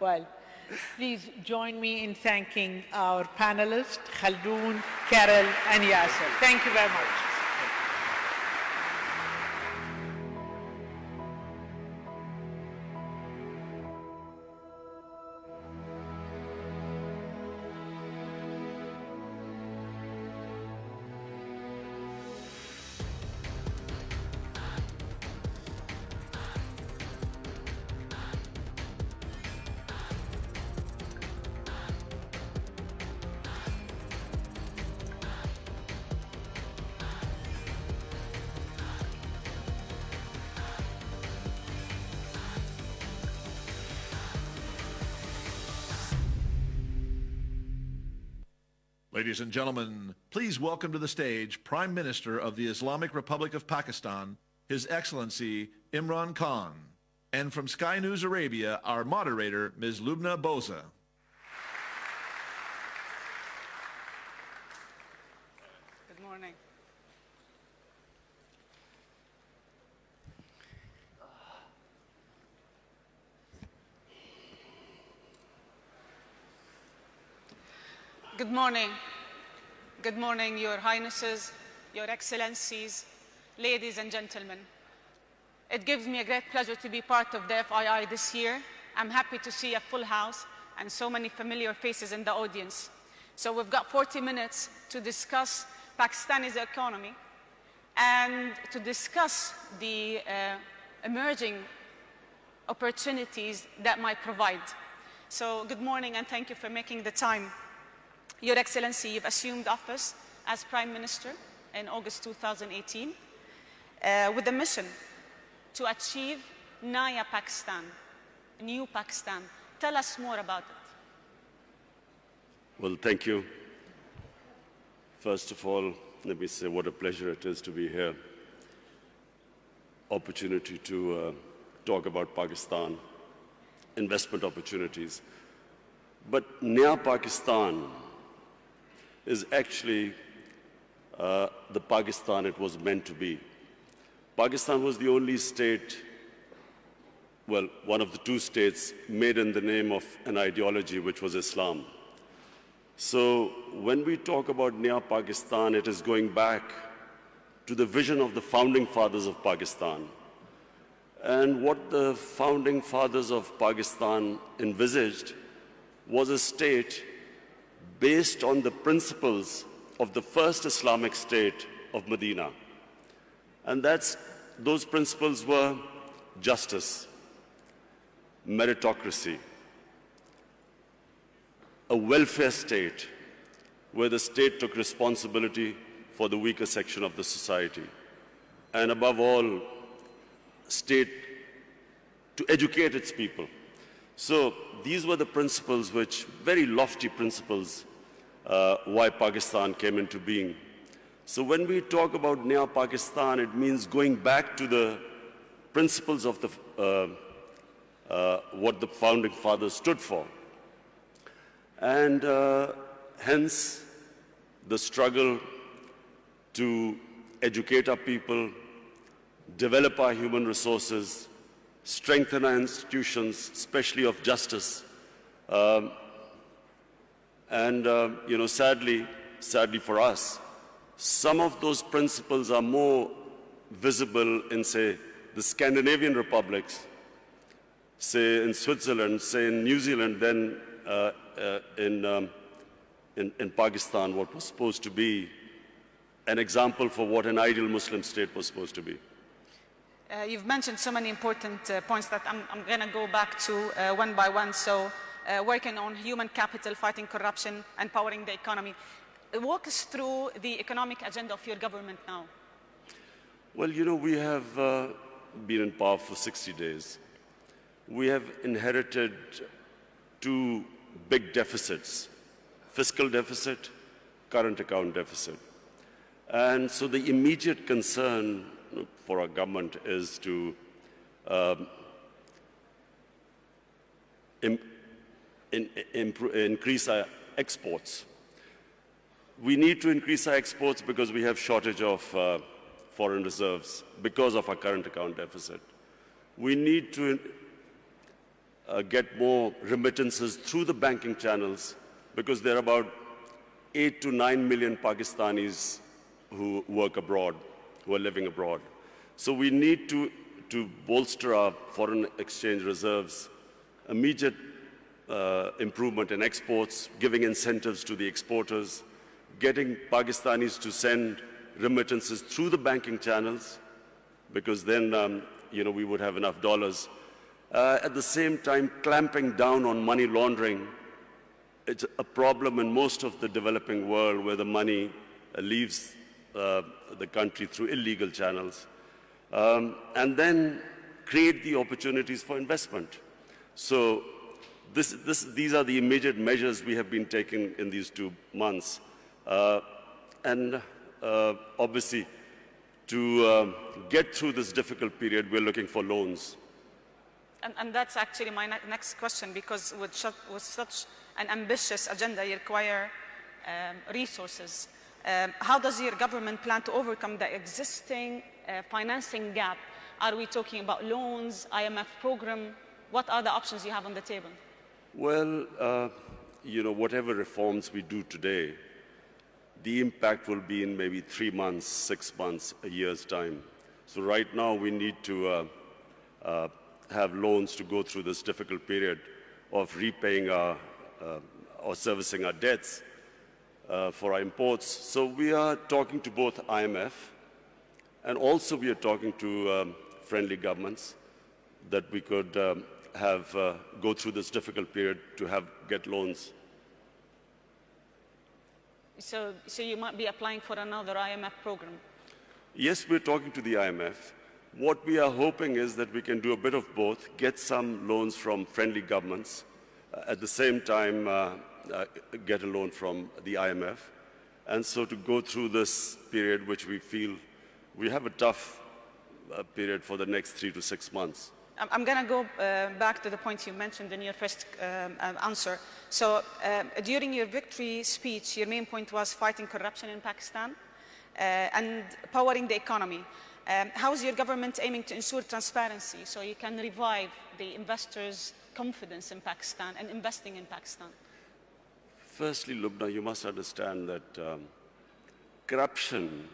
Well, please join me in thanking our panelists, Khaldoon, Carol, and Yasser. Thank you very much. Ladies and gentlemen, please welcome to the stage Prime Minister of the Islamic Republic of Pakistan, His Excellency Imran Khan, and from Sky News Arabia, our moderator, Ms. Lubna Boza. Good morning. Good morning. Good morning, Your Highnesses, Your Excellencies, ladies and gentlemen. It gives me a great pleasure to be part of the FII this year. I'm happy to see a full house and so many familiar faces in the audience. So we've got 40 minutes to discuss Pakistani's economy and to discuss the emerging opportunities that might provide. So good morning and thank you for making the time. Your Excellency, you've assumed office as Prime Minister in August 2018 with a mission to achieve Naya Pakistan, new Pakistan. Tell us more about it. Well, thank you. First of all, let me say what a pleasure it is to be here. Opportunity to talk about Pakistan, investment opportunities. But Naya Pakistan is actually the Pakistan it was meant to be. Pakistan was the only state, well, one of the two states made in the name of an ideology which was Islam. So when we talk about Naya Pakistan, it is going back to the vision of the founding fathers of Pakistan. And what the founding fathers of Pakistan envisaged was a state based on the principles of the first Islamic state of Medina. And those principles were justice, meritocracy, a welfare state where the state took responsibility for the weaker section of the society, and above all, state to educate its people. So these were the principles which, very lofty principles, why Pakistan came into being. So when we talk about Naya Pakistan, it means going back to the principles of what the founding fathers stood for. And hence, the struggle to educate our people, develop our human resources, strengthen our institutions, especially of justice. Sadly for us, some of those principles are more visible in, say, the Scandinavian republics, say in Switzerland, say in New Zealand, than in Pakistan, what was supposed to be an example for what an ideal Muslim state was supposed to be. You've mentioned so many important points that I'm going to go back to one by one. So working on human capital, fighting corruption, empowering the economy. Walk us through the economic agenda of your government now. Well, you know, we have been in power for 60 days. We have inherited two big deficits, fiscal deficit, current account deficit. And so the immediate concern for our government is to increase our exports. We need to increase our exports because we have shortage of foreign reserves because of our current account deficit. We need to get more remittances through the banking channels, because there are about 8 to 9 million Pakistanis who work abroad, who are living abroad. So we need to bolster our foreign exchange reserves, immediate improvement in exports, giving incentives to the exporters, getting Pakistanis to send remittances through the banking channels, because then we would have enough dollars. At the same time, clamping down on money laundering. It's a problem in most of the developing world where the money leaves the country through illegal channels. And then create the opportunities for investment. So these are the immediate measures we have been taking in these 2 months. Obviously, to get through this difficult period, we're looking for loans. And that's actually my next question, because with such an ambitious agenda, you require resources. How does your government plan to overcome the existing financing gap? Are we talking about loans, IMF program? What are the options you have on the table? Well, whatever reforms we do today, the impact will be in maybe 3 months, 6 months, a year's time. So right now we need to have loans to go through this difficult period of repaying or servicing our debts for our imports. So we are talking to both IMF, and also we are talking to friendly governments that we could go through this difficult period to get loans. So you might be applying for another IMF program? Yes, we're talking to the IMF. What we are hoping is that we can do a bit of both, get some loans from friendly governments, at the same time get a loan from the IMF. And so to go through this period, which we feel we have a tough period for the next 3 to 6 months. I'm going to go back to the point you mentioned in your first answer. So during your victory speech, your main point was fighting corruption in Pakistan and powering the economy. How is your government aiming to ensure transparency so you can revive the investors' confidence in Pakistan and investing in Pakistan? Firstly, Lubna, you must understand that corruption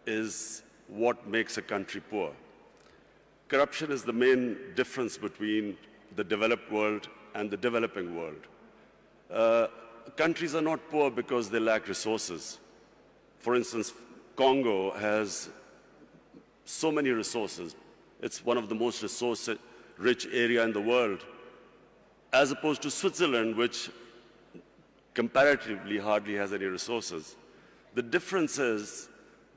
is what makes a country poor. Corruption is the main difference between the developed world and the developing world. Countries are not poor because they lack resources. For instance, Congo has so many resources. It's one of the most resource-rich area in the world, as opposed to Switzerland, which comparatively hardly has any resources. The difference is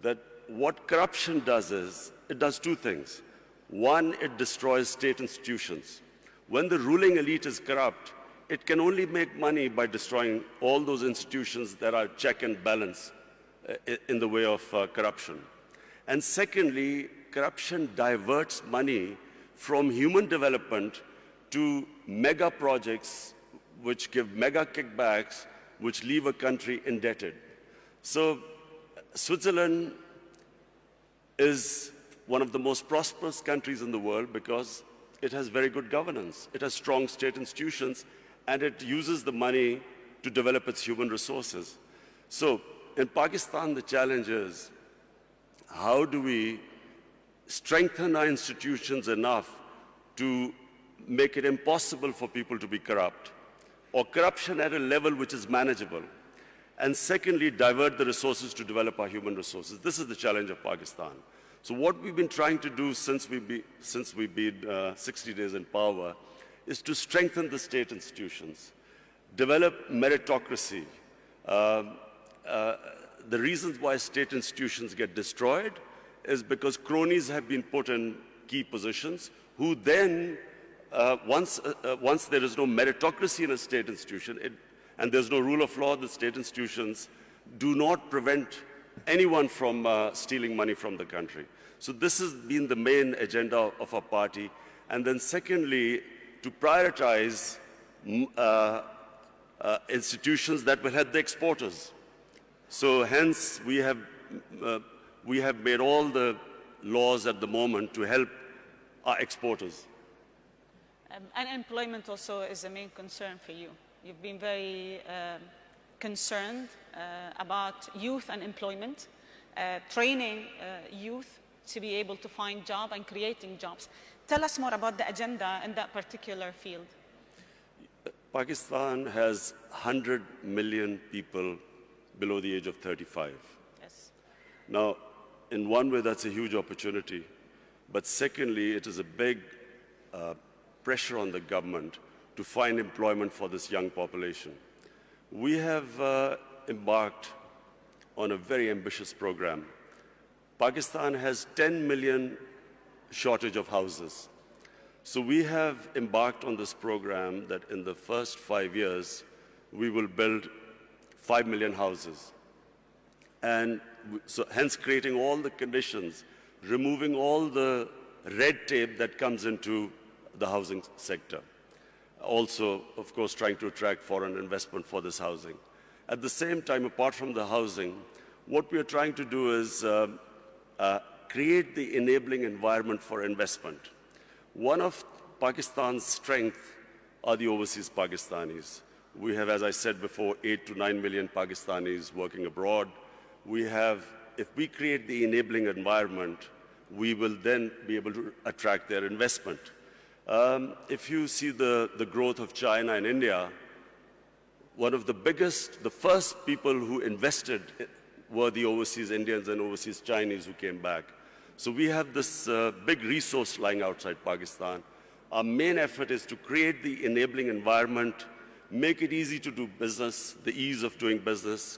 that what corruption does is, it does 2 things. One, it destroys state institutions. When the ruling elite is corrupt, it can only make money by destroying all those institutions that are check and balance in the way of corruption. And secondly, corruption diverts money from human development to mega projects which give mega kickbacks, which leave a country indebted. So Switzerland is one of the most prosperous countries in the world because it has very good governance. It has strong state institutions, and it uses the money to develop its human resources. So in Pakistan, the challenge is, how do we strengthen our institutions enough to make it impossible for people to be corrupt, or corruption at a level which is manageable? And secondly, divert the resources to develop our human resources. This is the challenge of Pakistan. So what we've been trying to do since we've been 60 days in power is to strengthen the state institutions, develop meritocracy. The reasons why state institutions get destroyed is because cronies have been put in key positions who then, once there is no meritocracy in a state institution and there's no rule of law, the state institutions do not prevent anyone from stealing money from the country. So this has been the main agenda of our party. And then secondly, to prioritize institutions that will help the exporters. So hence, we have made all the laws at the moment to help our exporters. Unemployment also is a main concern for you. You've been very concerned about youth unemployment, training youth to be able to find jobs and creating jobs. Tell us more about the agenda in that particular field. Pakistan has 100 million people below the age of 35. Yes. Now, in one way, that's a huge opportunity. But secondly, it is a big pressure on the government to find employment for this young population. We have embarked on a very ambitious program. Pakistan has 10 million shortage of houses. So we have embarked on this program that in the first 5 years, we will build 5 million houses. And so hence creating all the conditions, removing all the red tape that comes into the housing sector. Also, of course, trying to attract foreign investment for this housing. At the same time, apart from the housing, what we are trying to do is create the enabling environment for investment. One of Pakistan's strengths are the overseas Pakistanis. We have, as I said before, 8 to 9 million Pakistanis working abroad. We have, if we create the enabling environment, we will then be able to attract their investment. If you see the growth of China and India, one of the biggest, the first people who invested were the overseas Indians and overseas Chinese who came back. So we have this big resource lying outside Pakistan. Our main effort is to create the enabling environment, make it easy to do business, the ease of doing business,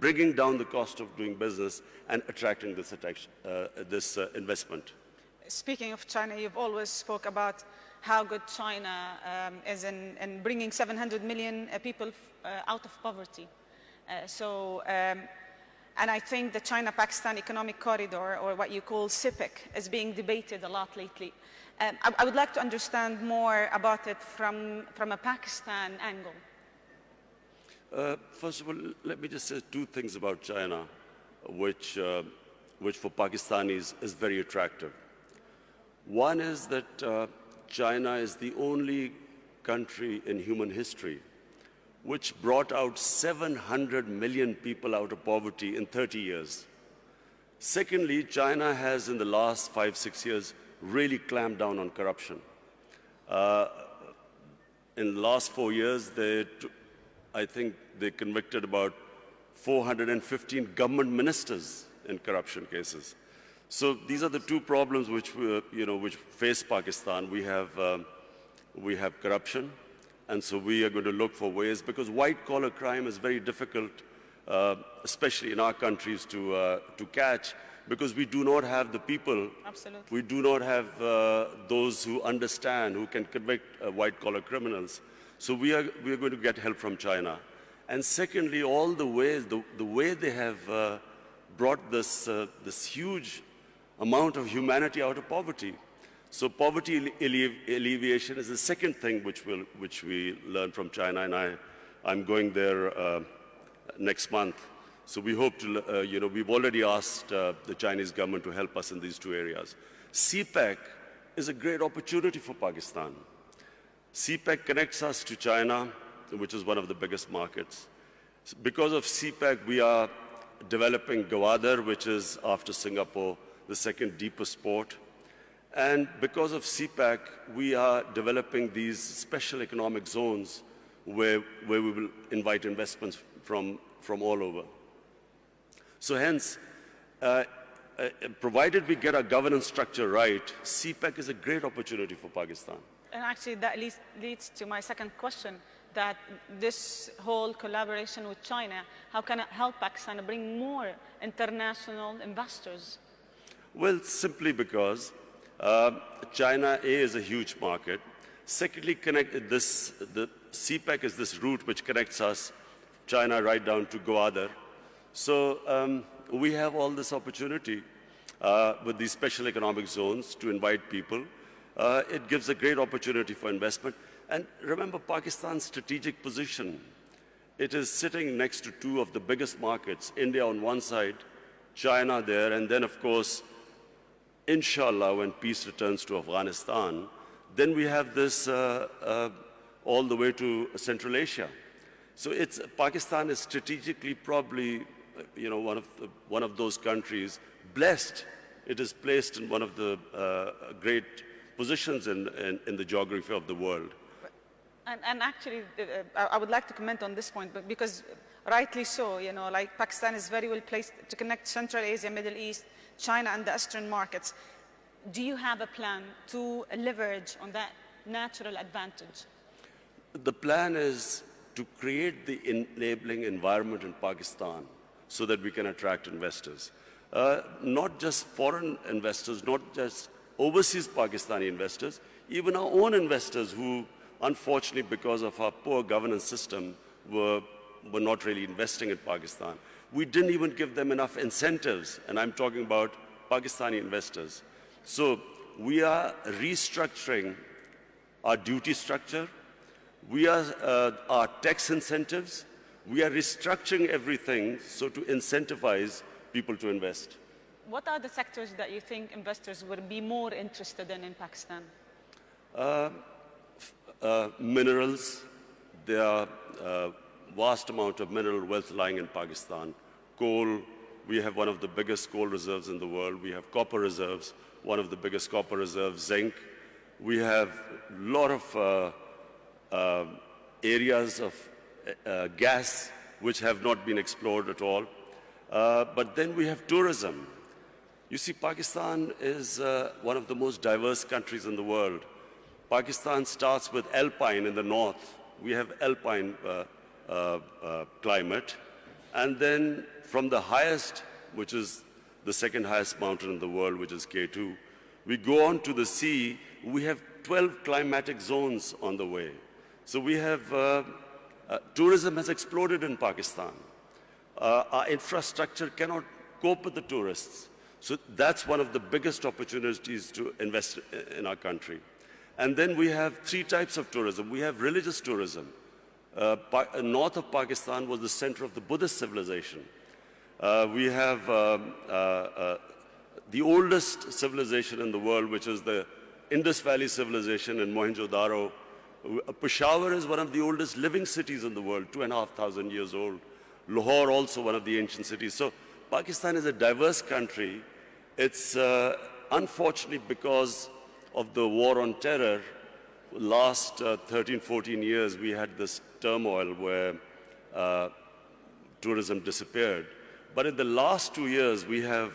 bringing down the cost of doing business, and attracting this investment. Speaking of China, you've always spoke about how good China is in bringing 700 million people out of poverty. And I think the China-Pakistan Economic Corridor, or what you call CPEC, is being debated a lot lately. I would like to understand more about it from a Pakistan angle. First of all, let me just say two things about China, which for Pakistanis is very attractive. One is that China is the only country in human history which brought out 700 million people out of poverty in 30 years. Secondly, China has, in the last 5-6 years, really clamped down on corruption. In the last 4 years, I think they convicted about 415 government ministers in corruption cases. So these are the two problems which face Pakistan. We have corruption. And so we are going to look for ways, because white-collar crime is very difficult, especially in our countries, to catch, because we do not have the people. Absolutely. We do not have those who understand, who can convict white-collar criminals. So we are going to get help from China. And secondly, all the ways, the way they have brought this huge amount of humanity out of poverty. So poverty alleviation is the second thing which we learn from China, and I'm going there next month. So we hope to, we've already asked the Chinese government to help us in these two areas. CPEC is a great opportunity for Pakistan. CPEC connects us to China, which is one of the biggest markets. Because of CPEC, we are developing Gwadar, which is, after Singapore, the second deepest port. And because of CPEC, we are developing these special economic zones where we will invite investments from all over. So hence, provided we get our governance structure right, CPEC is a great opportunity for Pakistan. And actually, that leads to my second question, that this whole collaboration with China, how can it help Pakistan bring more international investors? Well, simply because China, A, is a huge market. Secondly, the CPEC is this route which connects us, China, right down to Gwadar. So we have all this opportunity with these special economic zones to invite people. It gives a great opportunity for investment. And remember Pakistan's strategic position. It is sitting next to two of the biggest markets, India on one side, China there, and then, of course, inshallah, when peace returns to Afghanistan, Then we have this all the way to Central Asia. So Pakistan is strategically probably one of those countries blessed. It is placed in one of the great positions in the geography of the world. And actually, I would like to comment on this point, but because rightly so, like Pakistan is very well placed to connect Central Asia, Middle East, China, and the Western markets. Do you have a plan to leverage on that natural advantage? The plan is to create the enabling environment in Pakistan so that we can attract investors. Not just foreign investors, not just overseas Pakistani investors, even our own investors who, unfortunately, because of our poor governance system, were not really investing in Pakistan. We didn't even give them enough incentives, and I'm talking about Pakistani investors. So we are restructuring our duty structure. We are our tax incentives. We are restructuring everything so to incentivize people to invest. What are the sectors that you think investors would be more interested in Pakistan? Minerals. There are vast amount of mineral wealth lying in Pakistan. Coal. We have one of the biggest coal reserves in the world. We have copper reserves, one of the biggest copper reserves. Zinc. We have a lot of areas of gas which have not been explored at all. But then we have tourism. You see, Pakistan is one of the most diverse countries in the world. Pakistan starts with alpine in the north. We have alpine climate. And then from the highest, which is the second highest mountain in the world, which is K2, we go on to the sea. We have 12 climatic zones on the way. So we have, tourism has exploded in Pakistan. Our infrastructure cannot cope with the tourists. So that's one of the biggest opportunities to invest in our country. And then we have three types of tourism. We have religious tourism. North of Pakistan was the center of the Buddhist civilization. We have the oldest civilization in the world, which is the Indus Valley civilization in Mohenjo-daro. Peshawar is one of the oldest living cities in the world, 2,500 years old. Lahore, also one of the ancient cities. So Pakistan is a diverse country. It's unfortunately because of the war on terror, last 13, 14 years, we had this turmoil where tourism disappeared. But in the last 2 years, we have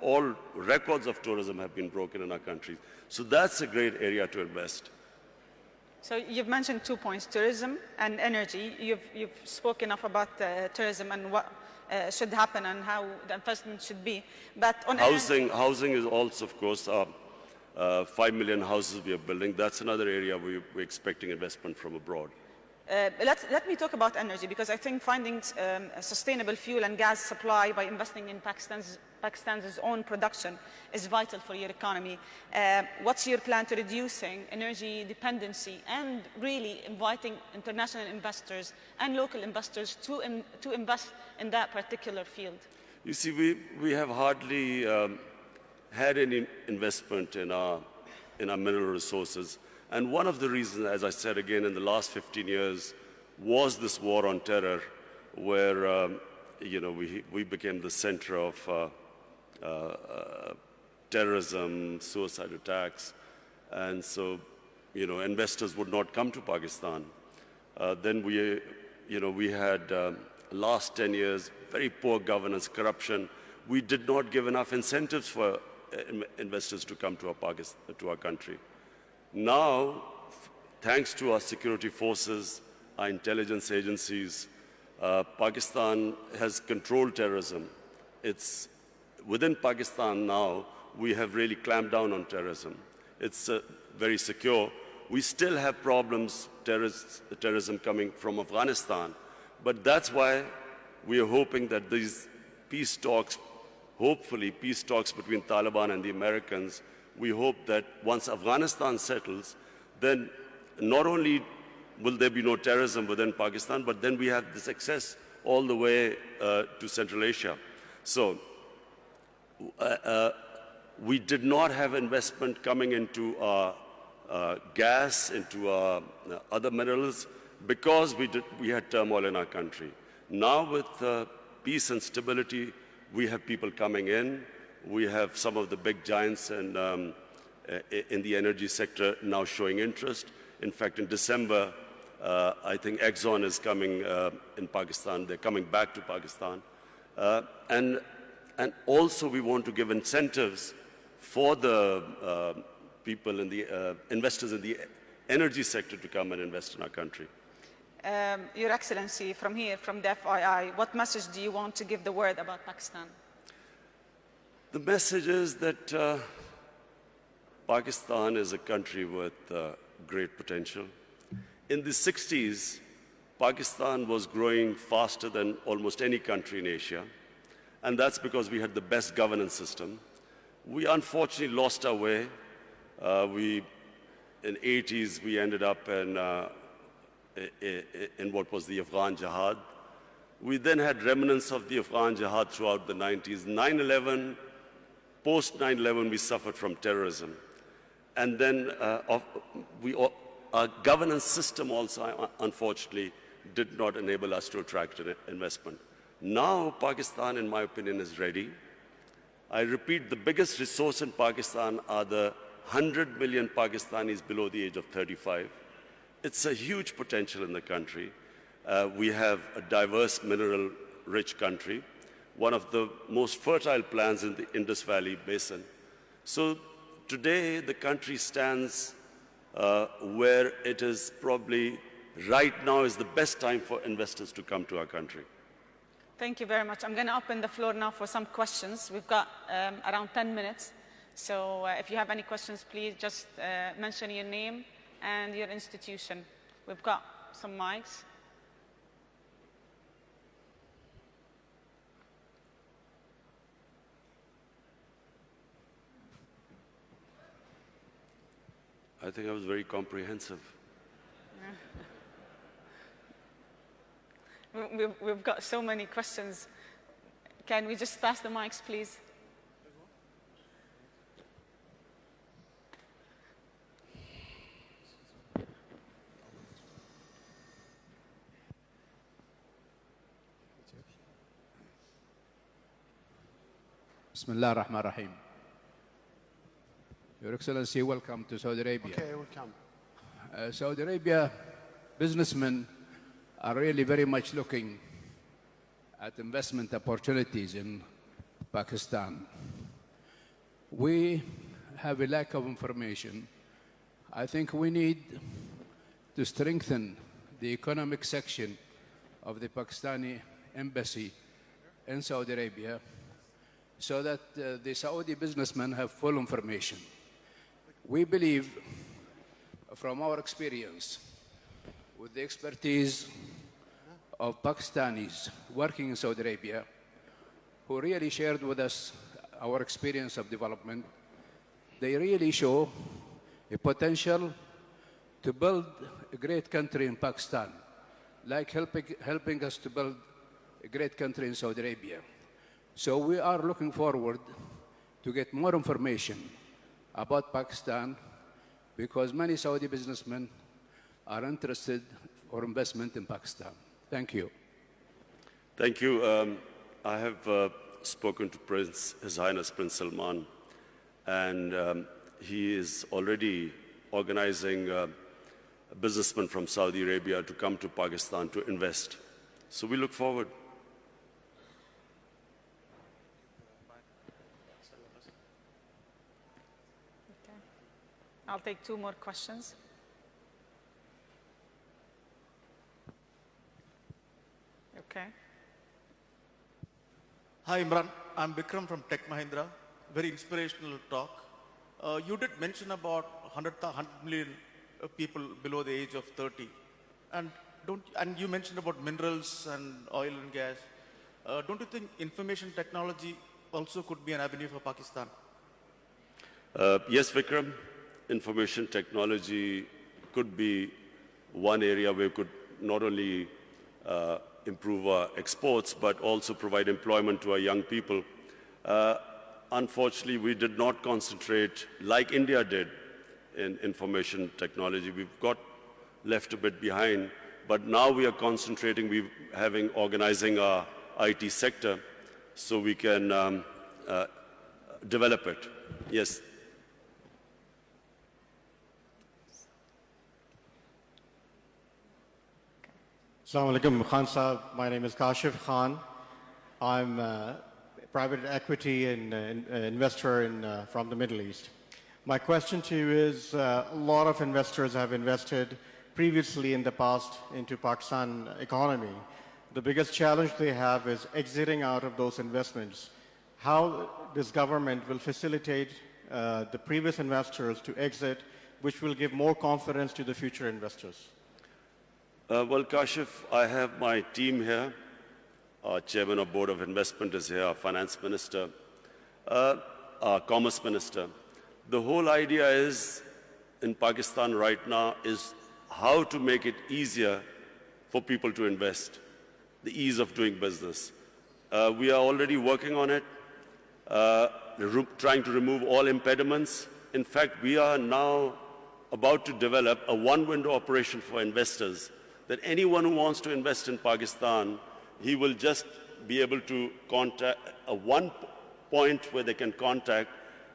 all records of tourism have been broken in our country. So that's a great area to invest. So you've mentioned 2 points, tourism and energy. You've spoken enough about tourism and what should happen and how the investment should be. But on housing is also, of course, 5 million houses we are building. That's another area we're expecting investment from abroad. Let me talk about energy, because I think finding a sustainable fuel and gas supply by investing in Pakistan's own production is vital for your economy. What's your plan to reducing energy dependency and really inviting international investors and local investors to invest in that particular field? You see, we have hardly had any investment in our mineral resources. And one of the reasons, as I said again, in the last 15 years, was this war on terror, where we became the center of terrorism, suicide attacks, and so investors would not come to Pakistan. Then we had last 10 years very poor governance, corruption. We did not give enough incentives for investors to come to our country. Now, thanks to our security forces, our intelligence agencies, Pakistan has controlled terrorism. It's within Pakistan now, we have really clamped down on terrorism. It's very secure. We still have problems, terrorism coming from Afghanistan, but that's why we are hoping that these peace talks, hopefully peace talks between Taliban and the Americans, we hope that once Afghanistan settles, then not only will there be no terrorism within Pakistan, but then we have this access all the way to Central Asia. So we did not have investment coming into our gas, into our other minerals, because we had turmoil in our country. Now with peace and stability, we have people coming in. We have some of the big giants in the energy sector now showing interest. In fact, in December, I think Exxon is coming in Pakistan. They're coming back to Pakistan. And also we want to give incentives for the people in the investors in the energy sector to come and invest in our country. Your Excellency, from here, from the FII, what message do you want to give the world about Pakistan? The message is that Pakistan is a country with great potential. In the 60s, Pakistan was growing faster than almost any country in Asia, and that's because we had the best governance system. We unfortunately lost our way. In the 80s, we ended up in what was the Afghan Jihad. We then had remnants of the Afghan Jihad throughout the 90s. 9/11, post 9/11, we suffered from terrorism. And then our governance system also, unfortunately, did not enable us to attract investment. Now, Pakistan, in my opinion, is ready. I repeat, the biggest resource in Pakistan are the 100 million Pakistanis below the age of 35. It's a huge potential in the country. We have a diverse, mineral-rich country, one of the most fertile lands in the Indus Valley Basin. So today, the country stands where it is probably right now is the best time for investors to come to our country. Thank you very much. I'm going to open the floor now for some questions. We've got around 10 minutes. So if you have any questions, please just mention your name and your institution. We've got some mics. I think I was very comprehensive. We've got so many questions. Can we just pass the mics, please? Bismillah ar-Rahman ar-Rahim. Your Excellency, welcome to Saudi Arabia. Okay, welcome. Saudi Arabia businessmen are really very much looking at investment opportunities in Pakistan. We have a lack of information. I think we need to strengthen the economic section of the Pakistani embassy in Saudi Arabia so that the Saudi businessmen have full information. We believe, from our experience, with the expertise of Pakistanis working in Saudi Arabia, who really shared with us our experience of development, they really show a potential to build a great country in Pakistan, like helping us to build a great country in Saudi Arabia. So we are looking forward to get more information about Pakistan, because many Saudi businessmen are interested for investment in Pakistan. Thank you. Thank you. I have spoken to His Highness Prince Salman, and he is already organizing businessmen from Saudi Arabia to come to Pakistan to invest. So we look forward. I'll take two more questions. Okay. Hi, Imran. I'm Vikram from Tech Mahindra. Very inspirational talk. You did mention about 100 million people below the age of 30. And you mentioned about minerals and oil and gas. Don't you think information technology also could be an avenue for Pakistan? Yes, Vikram. Information technology could be one area where we could not only improve our exports, but also provide employment to our young people. Unfortunately, we did not concentrate, like India did, in information technology. We've got left a bit behind, but now we are concentrating, organizing our IT sector so we can develop it. Yes. Assalamu alaikum, Khan Saab. My name is Kashif Khan. I'm a private equity and investor from the Middle East. My question to you is, a lot of investors have invested previously in the past into Pakistan economy. The biggest challenge they have is exiting out of those investments. How this government will facilitate the previous investors to exit, which will give more confidence to the future investors? Well, Kashif, I have my team here. Our chairman of board of investment is here, our finance minister, our commerce minister. The whole idea is, in Pakistan right now, is how to make it easier for people to invest, the ease of doing business. We are already working on it, trying to remove all impediments. In fact, we are now about to develop a one-window operation for investors, that anyone who wants to invest in Pakistan, he will just be able to contact one point where they can contact,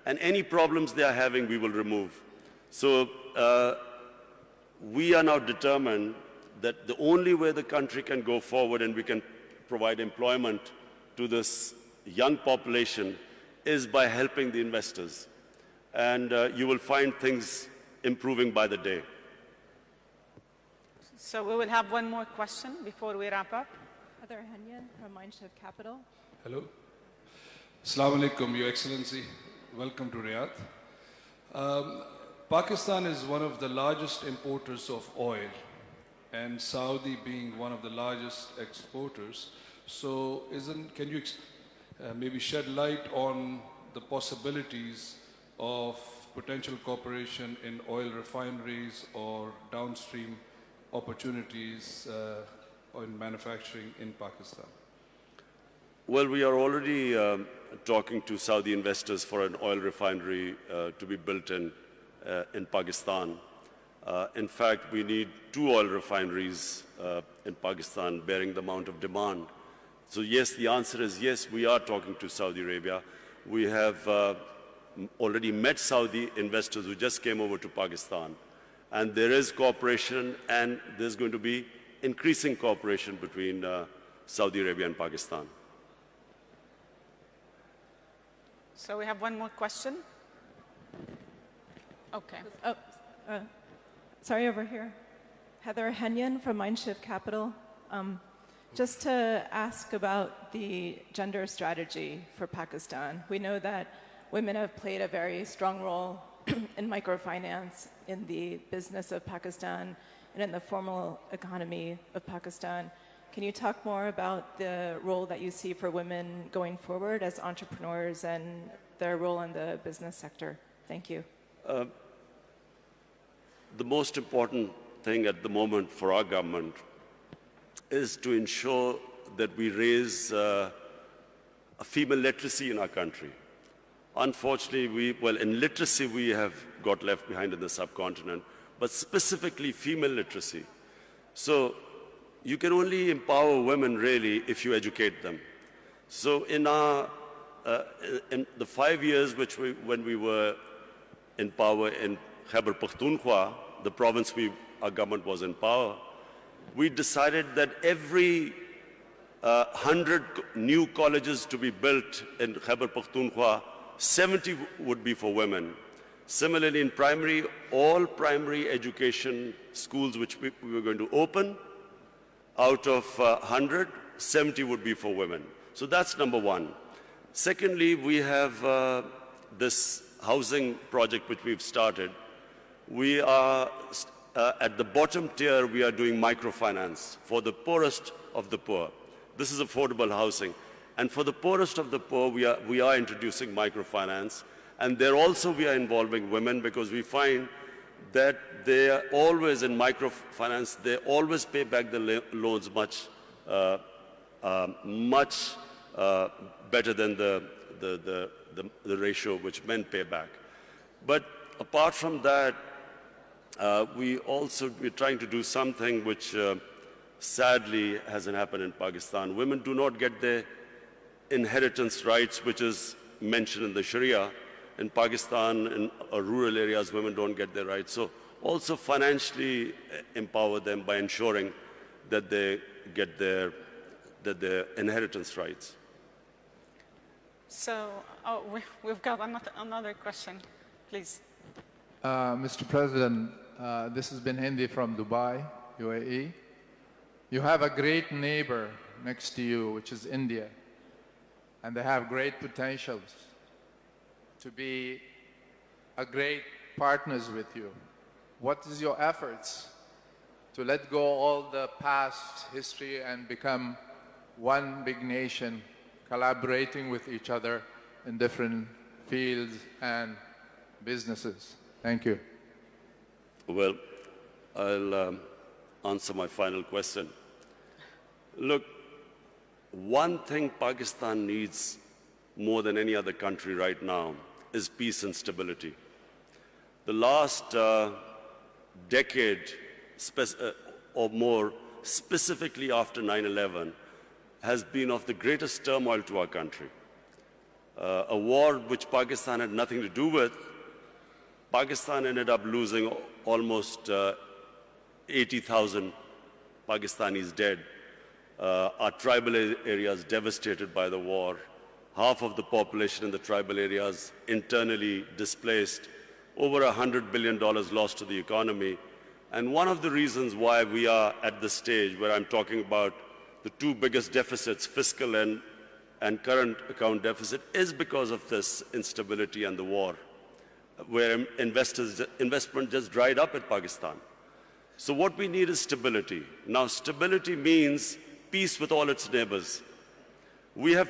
and any problems they are having, we will remove. So we are now determined that the only way the country can go forward and we can provide employment to this young population is by helping the investors. And you will find things improving by the day. So we will have one more question before we wrap up. Heather Henyan from Mindshift Capital. Hello. Assalamu alaikum, Your Excellency. Welcome to Riyadh. Pakistan is one of the largest importers of oil, and Saudi being one of the largest exporters. So can you maybe shed light on the possibilities of potential cooperation in oil refineries or downstream opportunities in manufacturing in Pakistan? Well, we are already talking to Saudi investors for an oil refinery to be built in Pakistan. In fact, we need 2 oil refineries in Pakistan bearing the amount of demand. So yes, the answer is yes, we are talking to Saudi Arabia. We have already met Saudi investors who just came over to Pakistan. And there is cooperation, and there's going to be increasing cooperation between Saudi Arabia and Pakistan. So we have one more question. Okay. Sorry, over here. Heather Henyan from Mindshift Capital. Just to ask about the gender strategy for Pakistan. We know that women have played a very strong role in microfinance, in the business of Pakistan, and in the formal economy of Pakistan. Can you talk more about the role that you see for women going forward as entrepreneurs and their role in the business sector? Thank you. The most important thing at the moment for our government is to ensure that we raise a female literacy in our country. Unfortunately, in literacy, we have got left behind in the subcontinent, but specifically female literacy. So you can only empower women, really, if you educate them. So in the 5 years when we were in power in Khyber Pakhtunkhwa, the province our government was in power, we decided that every 100 new colleges to be built in Khyber Pakhtunkhwa, 70 would be for women. Similarly, in primary, all primary education schools which we were going to open, out of 100, 70 would be for women. So that's number one. Secondly, we have this housing project which we've started. We are, at the bottom tier, we are doing microfinance for the poorest of the poor. This is affordable housing. And for the poorest of the poor, we are introducing microfinance. And there also we are involving women, because we find that they are always in microfinance, they always pay back the loans much better than the ratio which men pay back. But apart from that, we're trying to do something which sadly hasn't happened in Pakistan. Women do not get their inheritance rights, which is mentioned in the Sharia. In Pakistan, in rural areas, women don't get their rights. So also financially empower them by ensuring that they get their inheritance rights. So we've got another question, please. Mr. President, this has been Hindi from Dubai, UAE. You have a great neighbor next to you, which is India, and they have great potentials to be a great partners with you. What is your efforts to let go all the past history and become one big nation, collaborating with each other in different fields and businesses? Thank you. Well, I'll answer my final question. Look, one thing Pakistan needs more than any other country right now is peace and stability. The last decade or more, specifically after 9/11, has been of the greatest turmoil to our country. A war which Pakistan had nothing to do with. Pakistan ended up losing almost 80,000 Pakistanis dead. Our tribal areas devastated by the war. Half of the population in the tribal areas internally displaced. Over $100 billion lost to the economy. And one of the reasons why we are at the stage where I'm talking about the two biggest deficits, fiscal and current account deficit, is because of this instability and the war, where investment just dried up in Pakistan. So what we need is stability. Now, stability means peace with all its neighbors. We have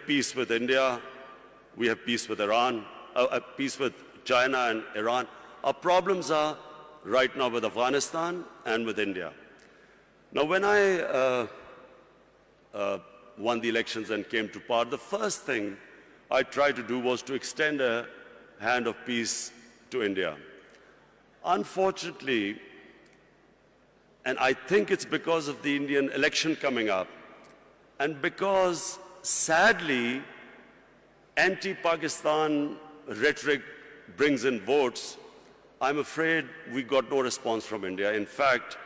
peace with India, we have peace with Iran, peace with China and Iran. Our problems are right now with Afghanistan and with India. Now, when I won the elections and came to power, the first thing I tried to do was to extend a hand of peace to India. Unfortunately, and I think it's because of the Indian election coming up, and because, sadly, anti-Pakistan rhetoric brings in votes, I'm afraid we got no response from India. In fact,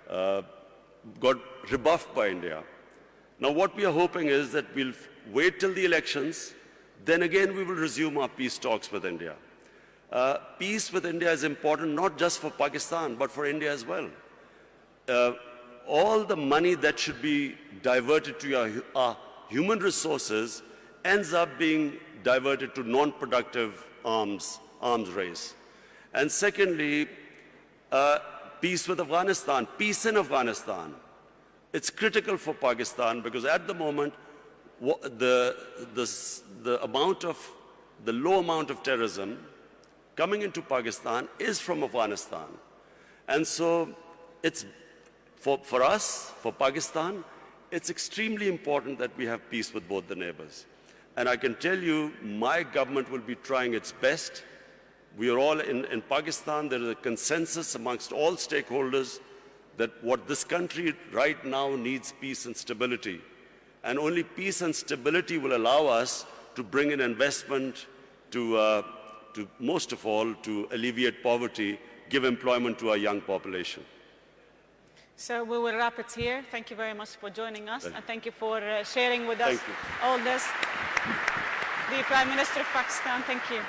got rebuffed by India. Now, what we are hoping is that we'll wait till the elections, then again we will resume our peace talks with India. Peace with India is important not just for Pakistan, but for India as well. All the money that should be diverted to our human resources ends up being diverted to non-productive arms race. And secondly, peace with Afghanistan, peace in Afghanistan. It's critical for Pakistan because at the moment, the low amount of terrorism coming into Pakistan is from Afghanistan. And so it's for us, for Pakistan, it's extremely important that we have peace with both the neighbors. And I can tell you, my government will be trying its best. We are all in Pakistan, there is a consensus amongst all stakeholders that what this country right now needs peace and stability. And only peace and stability will allow us to bring in investment to most of all, to alleviate poverty, give employment to our young population. So we will wrap it here. Thank you very much for joining us, and thank you for sharing with us all this. The Prime Minister of Pakistan, thank you.